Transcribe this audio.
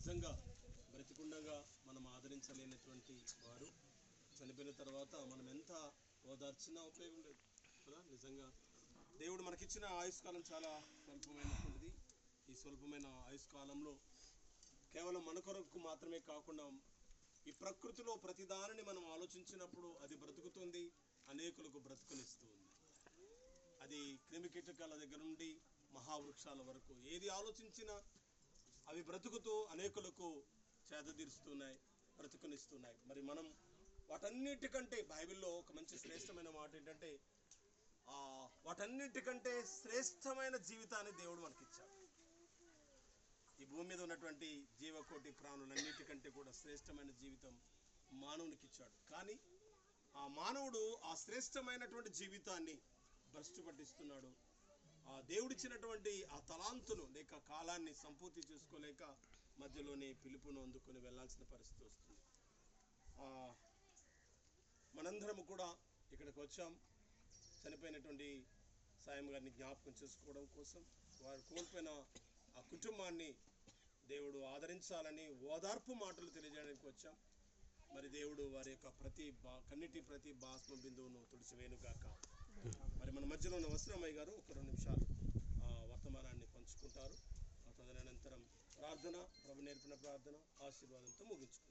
నిజంగా బ్రతికుండగా మనం ఆదరించలేనటువంటి వారు చనిపోయిన తర్వాత మనం ఎంత ఓదార్చినా ఉపయోగం లేదు కదా. నిజంగా దేవుడు మనకిచ్చిన ఆయుష్కాలం చాలా స్వల్పమైనటువంటిది. ఈ స్వల్పమైన ఆయుష్కాలంలో కేవలం మన కొరకు మాత్రమే కాకుండా ఈ ప్రకృతిలో ప్రతిదానిని మనం ఆలోచించినప్పుడు అది బ్రతుకుతుంది, అనేకులకు బ్రతుకునిస్తూ ఉంది. అది క్రిమి కీటకాల దగ్గర నుండి మహావృక్షాల వరకు ఏది ఆలోచించినా అవి బ్రతుకుతూ అనేకులకు చేదతీరుస్తున్నాయి, బ్రతుకునిస్తున్నాయి. మరి మనం వాటన్నిటికంటే బైబిల్లో ఒక మంచి శ్రేష్టమైన మాట ఏంటంటే వాటన్నిటికంటే శ్రేష్టమైన జీవితాన్ని దేవుడు మనకిచ్చాడు. ఈ భూమి మీద ఉన్నటువంటి జీవకోటి ప్రాణులన్నిటికంటే కూడా శ్రేష్టమైన జీవితం మానవునికి ఇచ్చాడు. కానీ ఆ మానవుడు ఆ శ్రేష్టమైనటువంటి జీవితాన్ని భ్రష్టు పట్టిస్తున్నాడు. ఆ దేవుడిచ్చినటువంటి ఆ తలాంతును లేక కాలాన్ని సంపూర్తి చేసుకోలేక మధ్యలోనే పిలుపును అందుకొని వెళ్ళాల్సిన పరిస్థితి వస్తుంది. మనందరము కూడా ఇక్కడికి వచ్చాం చనిపోయినటువంటి సాయం గారిని జ్ఞాపకం చేసుకోవడం కోసం. వారు కోల్పోయిన ఆ కుటుంబాన్ని దేవుడు ఆదరించాలని ఓదార్పు మాటలు తెలియజేయడానికి వచ్చాం. మరి దేవుడు వారి యొక్క కన్నిటి ప్రతి బాష్ప బిందువును తుడిచివేనుగాక. మరి మన మధ్యలో ఉన్న వస్త్రమయ్య గారు ఒక 2 నిమిషాలు వర్తమానాన్ని పంచుకుంటారు. తదనంతరం ప్రార్థన, ప్రభు నేర్పిన ప్రార్థన ఆశీర్వాదంతో ముగించుకుంటారు.